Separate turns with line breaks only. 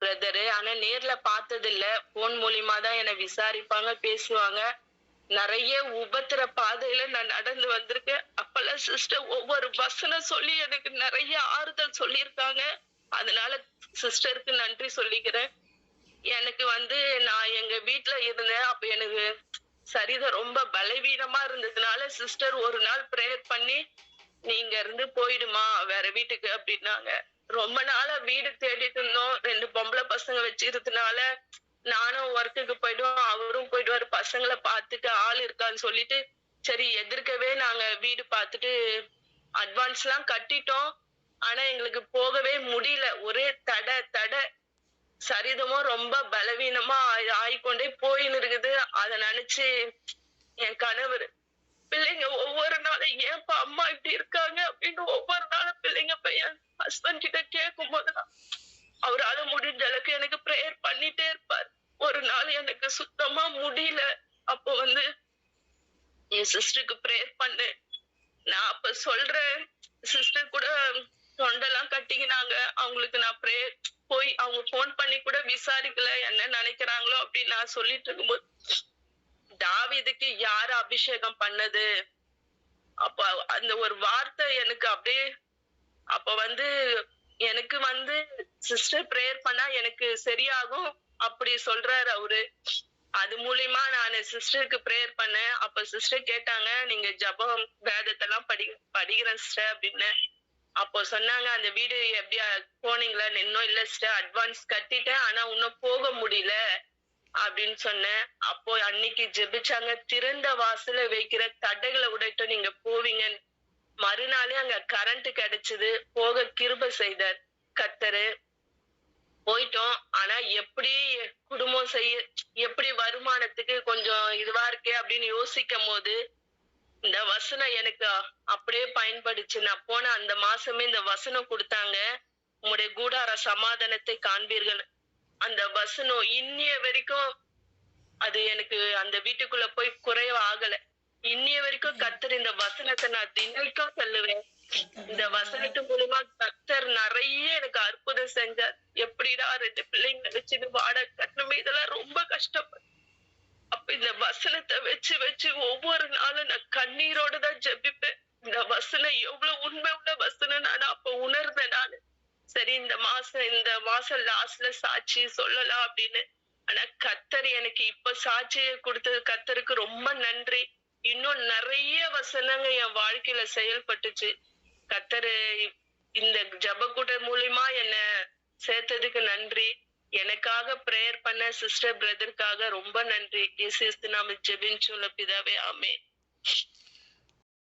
Brother. ஆனா நேர்ல பார்த்தது இல்ல. போன் மூலியமா தான் என்ன விசாரிப்பாங்க, பேசுவாங்க. நெறைய உபத்திர பாதையில நான் நடந்து வந்திருக்கேன். அப்பல்லாம் சிஸ்டர் ஒவ்வொரு வசனம் சொல்லி எனக்கு நெறைய ஆறுதல் சொல்லியிருக்காங்க. அதனால சிஸ்டருக்கு நன்றி சொல்லிக்கிறேன். எனக்கு நான் எங்க வீட்ல இருந்தேன். அப்ப எனக்கு சரீரம் ரொம்ப பலவீனமா இருந்ததுனால சிஸ்டர் ஒரு நாள் பிரேயர் பண்ணி, "நீ இங்க இருந்து போயிடுமா வேற வீட்டுக்கு" அப்படின்னாங்க. ரொம்ப நாளா வீடு தேடிட்டு இருந்தோம். 2 பொம்பள பசங்க வச்சிருந்ததுனால, நானும் ஒர்க்குக்கு போயிடுவோம். அவரும் போயிடுவாரு. பசங்கள பாத்துக்க ஆள் இருக்கான்னு சொல்லிட்டு, சரி எதிர்க்கவே நாங்க வீடு பாத்துட்டு அட்வான்ஸ்லாம் கட்டிட்டோம். ஆனா எங்களுக்கு போகவே முடியல. ஒரே தட. சரீரமும் ரொம்ப பலவீனமா ஆயிக்கொண்டே போயின்னு இருக்குது. அத நெனச்சு என் கணவரு, பிள்ளைங்க ஒவ்வொரு நாளும் ஏன்பா அம்மா இப்படி இருக்காங்க அப்படின்னு ஒவ்வொரு நாளும் பிள்ளைங்க போய் என் ஹஸ்பண்ட் கிட்ட கேட்கும்போதெல்லாம் அவரால முடிஞ்ச அளவுக்கு எனக்கு பிரேயர் பண்ணிட்டே இருப்பார். ஒரு நாள் எனக்கு சுத்தமா முடியல. அப்போ என் சிஸ்டருக்கு பிரேயர் பண்ணேன். நான் அப்ப சொல்றேன், சிஸ்டர் கூட தொண்டெல்லாம் கட்டிக்கினாங்க. அவங்களுக்கு நான் பிரேயர் போய் அவங்க போன் பண்ணி கூட விசாரிக்கல என்ன நினைக்கிறாங்களோ அப்படின்னு நான் சொல்லிட்டு இருக்கும்போது, தாவீதுக்கு யாரு அபிஷேகம் பண்ணது? அப்ப அந்த ஒரு வார்த்தை எனக்கு அப்படியே அப்ப எனக்கு சிஸ்டர் பிரேயர் பண்ணா எனக்கு சரியாகும் அப்படி சொல்றாரு அவரு. அது மூலியமா நான் சிஸ்டருக்கு பிரேயர் பண்ணேன். அப்ப சிஸ்டர் கேட்டாங்க, நீங்க ஜெபம் வேதத்தெல்லாம் படிக்கிறேன் சிஸ்டர் அப்படின்னு. அப்போ சொன்னாங்க, அந்த வீடு எப்படியா போனீங்களா? இன்னும் இல்ல சிஸ்டர், அட்வான்ஸ் கட்டிட்டேன். ஆனா இன்னும் போக முடியல அப்படின்னு சொன்னேன். அப்போ அன்னைக்கு ஜெபிச்சாங்க, திறந்த வாசல வைக்கிற தடைகளை உடைட்டு நீங்க போவீங்கன்னு. மறுநாளே அங்க கரண்ட் கிடைச்சது. போக கிருபை செய்தார் கர்த்தரு. போயிட்டோம். ஆனா எப்படி குடும்பம் எப்படி வருமானத்துக்கு கொஞ்சம் இதுவா இருக்கே அப்படின்னு யோசிக்கும் போது, இந்த வசனம் எனக்கு அப்படியே பயன்படுச்சு. நான் போன அந்த மாசமே இந்த வசனம் குடுத்தாங்க. உம்முடைய கூடார சமாதானத்தை காண்பீர்கள். அந்த வசனம் இன்னிய வரைக்கும் அது எனக்கு அந்த வீட்டுக்குள்ள போய் குறைவா ஆகல. இன்னிய வரைக்கும் கர்த்தர் இந்த வசனத்தை நான் தினைக்கும் சொல்லுவேன். இந்த வசனத்து மூலமா கர்த்தர் நிறைய எனக்கு அற்புதம் செஞ்சார். எப்படிடா 2 பிள்ளைங்களை வச்சுட்டு வாடகை கட்டணுமே, இதெல்லாம் ரொம்ப கஷ்டப்பட்டேன். அப்ப இந்த வசனத்தை வச்சு ஒவ்வொரு நாளும் நான் கண்ணீரோட தான் ஜெபிப்பேன். இந்த வசனம் எவ்வளவு உண்மை உள்ள வசனம் நான் அப்ப உணர்ந்தேன் நானு. சரி இந்த மாசம் லாஸ்ட்ல சாட்சி சொல்லலாம் அப்படின்னு. ஆனா கர்த்தர் எனக்கு இப்ப சாட்சியை கொடுத்தது கர்த்தருக்கு ரொம்ப நன்றி. இன்னும் நிறைய வசனங்க என் வாழ்க்கையில செயல்பட்டுச்சு. கர்த்தரு இந்த ஜெபக்கூட மூலியமா என்ன சேர்த்ததுக்கு நன்றி. எனக்காக பிரேயர் பண்ண சிஸ்டர் பிரதருக்காக ரொம்ப நன்றி. இயேசு நாமத்தில் ஜெபிச்சுள்ள பிதாவே, ஆமென்.